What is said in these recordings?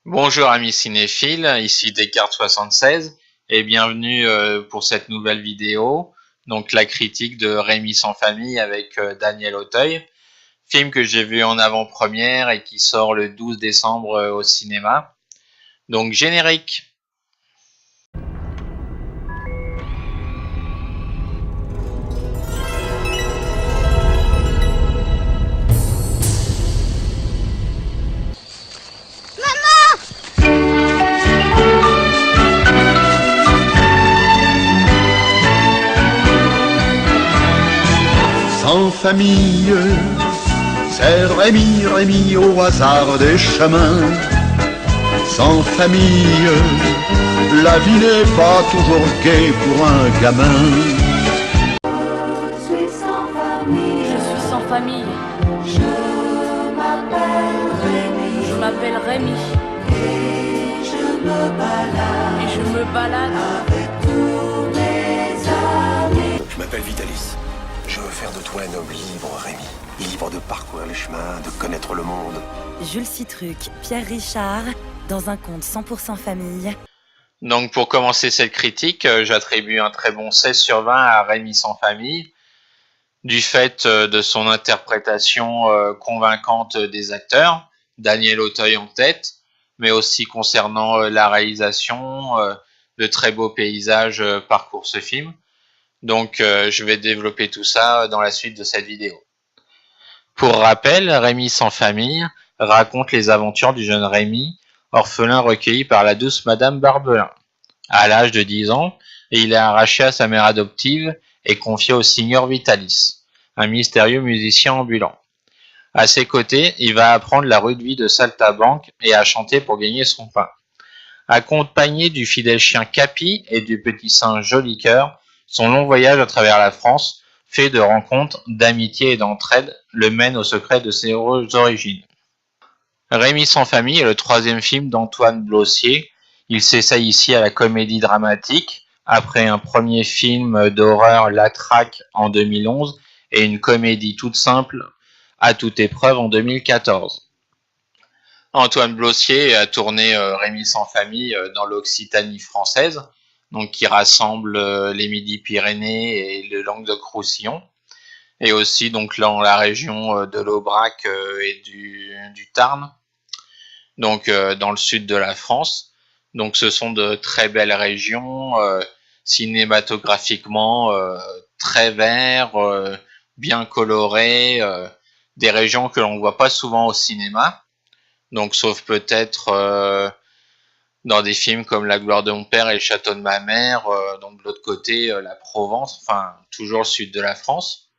Bonjour amis cinéphiles, ici Descartes76 et bienvenue pour cette nouvelle vidéo, donc la critique de Rémi sans famille avec Daniel Auteuil, film que j'ai vu en avant-première et qui sort le 12 décembre au cinéma. Donc générique. Sans famille, c'est Rémi au hasard des chemins. Sans famille, la vie n'est pas toujours gaie pour un gamin. Je suis sans famille. Je suis sans famille. Je m'appelle Rémi. Je m'appelle Rémi. Et je me balade avec tous mes amis. Je m'appelle Vitalis. Je veux faire de toi un homme libre, Rémi. Libre de parcourir les chemins, de connaître le monde. Jules Citruc, Pierre Richard, dans un conte 100% famille. Donc pour commencer cette critique, j'attribue un très bon 16 sur 20 à Rémi sans famille, du fait de son interprétation convaincante des acteurs, Daniel Auteuil en tête, mais aussi concernant la réalisation, de très beaux paysages parcourent ce film. Donc je vais développer tout ça dans la suite de cette vidéo. Pour rappel, Rémi sans famille raconte les aventures du jeune Rémi, orphelin recueilli par la douce Madame Barbelin. À l'âge de 10 ans, il est arraché à sa mère adoptive et confié au Signor Vitalis, un mystérieux musicien ambulant. À ses côtés, il va apprendre la rude vie de saltimbanque et à chanter pour gagner son pain. Accompagné du fidèle chien Capi et du petit singe Joli Cœur, son long voyage à travers la France, fait de rencontres, d'amitié et d'entraide, le mène au secret de ses heureuses origines. Rémi sans famille est le troisième film d'Antoine Blossier. Il s'essaye ici à la comédie dramatique, après un premier film d'horreur La Traque en 2011 et une comédie toute simple, À toute épreuve en 2014. Antoine Blossier a tourné Rémi sans famille dans l'Occitanie française, donc qui rassemble les Midi-Pyrénées et le Languedoc-Roussillon, et aussi donc dans la région de l'Aubrac et du Tarn, donc dans le sud de la France. Donc ce sont de très belles régions, cinématographiquement très verts, bien colorées, des régions que l'on ne voit pas souvent au cinéma, donc sauf peut-être dans des films comme La gloire de mon père et Le château de ma mère, donc de l'autre côté la Provence, enfin toujours le sud de la France.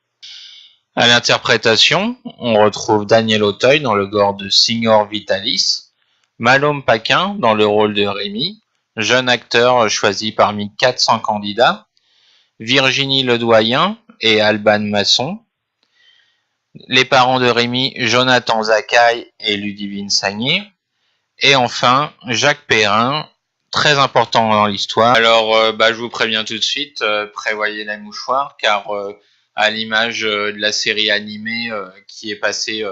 À l'interprétation, on retrouve Daniel Auteuil dans le rôle de Signor Vitalis, Malhomme Paquin dans le rôle de Rémi, jeune acteur choisi parmi 400 candidats, Virginie Ledoyen et Alban Masson, les parents de Rémi, Jonathan Zakaï et Ludivine Sagné, et enfin Jacques Perrin, très important dans l'histoire. Alors je vous préviens tout de suite, prévoyez les mouchoirs, car à l'image de la série animée qui est passée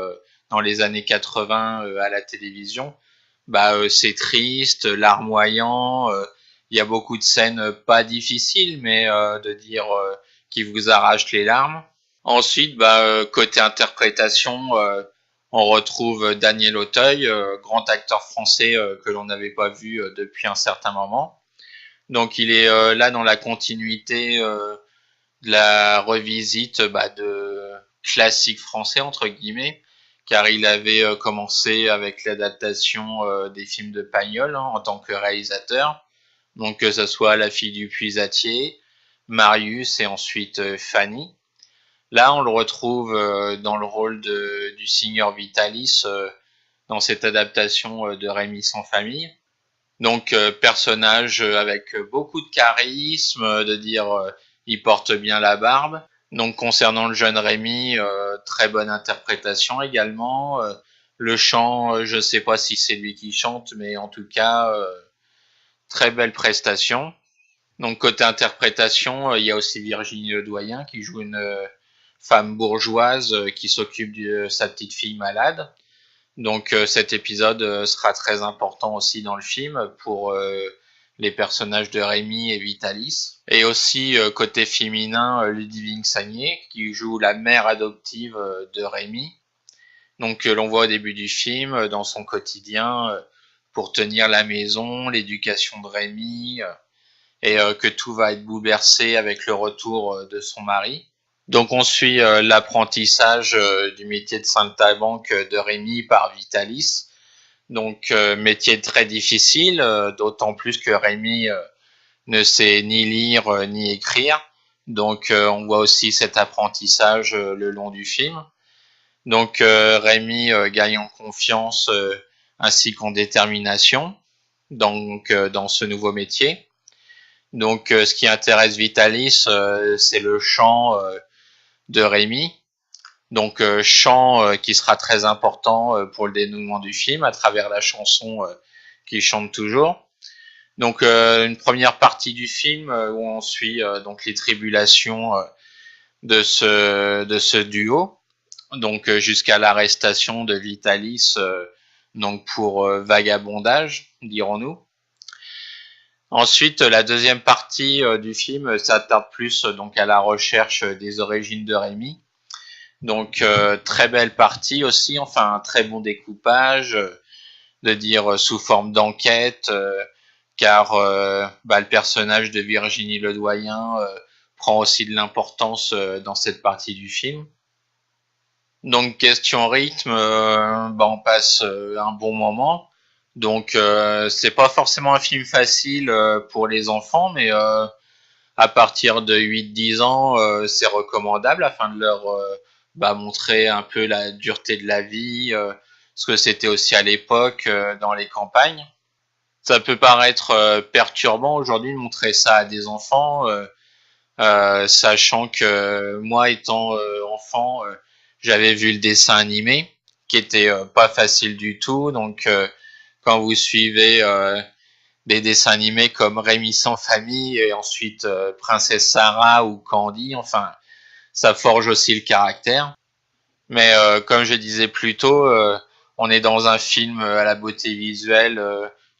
dans les années 80 à la télévision, c'est triste, larmoyant, il y a beaucoup de scènes pas difficiles, mais de dire qui vous arrachent les larmes. Ensuite, côté interprétation, on retrouve Daniel Auteuil, grand acteur français que l'on n'avait pas vu depuis un certain moment. Donc il est là dans la continuité de la revisite de classiques français entre guillemets, car il avait commencé avec l'adaptation des films de Pagnol en tant que réalisateur, donc que ce soit La fille du puisatier, Marius et ensuite Fanny. Là, on le retrouve dans le rôle du Signor Vitalis dans cette adaptation de Rémi sans famille. Donc, personnage avec beaucoup de charisme, de dire il porte bien la barbe. Donc, concernant le jeune Rémi, très bonne interprétation également. Le chant, je ne sais pas si c'est lui qui chante, mais en tout cas, très belle prestation. Donc, côté interprétation, il y a aussi Virginie Ledoyen qui joue une femme bourgeoise qui s'occupe de sa petite fille malade. Donc cet épisode sera très important aussi dans le film pour les personnages de Rémi et Vitalis. Et aussi côté féminin, Ludivine Sagné qui joue la mère adoptive de Rémi. Donc l'on voit au début du film dans son quotidien pour tenir la maison, l'éducation de Rémi et que tout va être bouleversé avec le retour de son mari. Donc on suit l'apprentissage du métier de saltimbanque de Rémi par Vitalis. Donc métier très difficile, d'autant plus que Rémi ne sait ni lire ni écrire. Donc on voit aussi cet apprentissage le long du film. Donc Rémi gagne en confiance ainsi qu'en détermination donc dans ce nouveau métier. Donc ce qui intéresse Vitalis, c'est le chant de Rémi. Donc chant qui sera très important pour le dénouement du film à travers la chanson qu'il chante toujours. Donc une première partie du film où on suit donc les tribulations de ce duo, donc jusqu'à l'arrestation de Vitalis donc pour vagabondage, dirons-nous. Ensuite, la deuxième partie du film s'attarde plus donc à la recherche des origines de Rémi. Donc très belle partie aussi, enfin un très bon découpage, de dire sous forme d'enquête, car le personnage de Virginie Ledoyen prend aussi de l'importance dans cette partie du film. Donc question rythme, on passe un bon moment. Donc c'est pas forcément un film facile pour les enfants, mais à partir de 8-10 ans, c'est recommandable afin de leur montrer un peu la dureté de la vie, ce que c'était aussi à l'époque dans les campagnes. Ça peut paraître perturbant aujourd'hui de montrer ça à des enfants, sachant que moi étant enfant, j'avais vu le dessin animé qui était pas facile du tout. Donc quand vous suivez des dessins animés comme Rémi sans famille et ensuite Princesse Sarah ou Candy, enfin ça forge aussi le caractère. Mais comme je disais plus tôt, on est dans un film à la beauté visuelle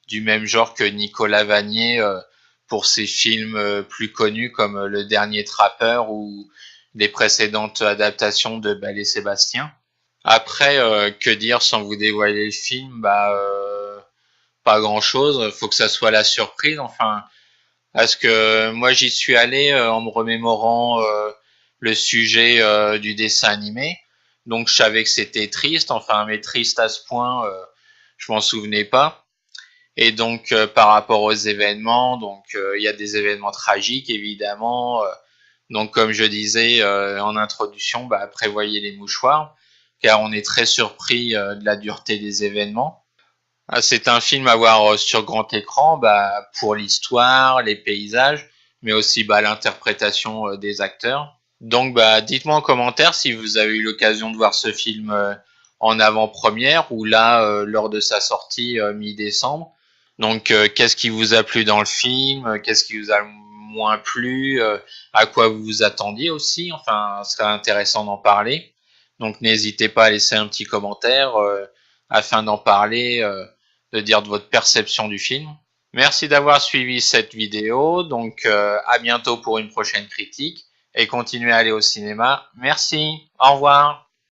du même genre que Nicolas Vanier pour ses films plus connus comme Le Dernier Trappeur ou les précédentes adaptations de Belle et Sébastien. Après, que dire sans vous dévoiler le film, pas grand chose, faut que ça soit la surprise, enfin, parce que moi j'y suis allé en me remémorant le sujet du dessin animé, donc je savais que c'était triste, enfin, mais triste à ce point, je m'en souvenais pas. Et donc par rapport aux événements, donc il y a des événements tragiques évidemment, donc comme je disais en introduction, prévoyez les mouchoirs, car on est très surpris de la dureté des événements. C'est un film à voir sur grand écran pour l'histoire, les paysages, mais aussi l'interprétation des acteurs. Donc dites-moi en commentaire si vous avez eu l'occasion de voir ce film en avant-première ou là lors de sa sortie mi-décembre. Donc qu'est-ce qui vous a plu dans le film, qu'est-ce qui vous a moins plu, à quoi vous vous attendiez aussi, enfin ce serait intéressant d'en parler. Donc n'hésitez pas à laisser un petit commentaire afin d'en parler, de dire de votre perception du film. Merci d'avoir suivi cette vidéo, donc à bientôt pour une prochaine critique et continuez à aller au cinéma. Merci, au revoir.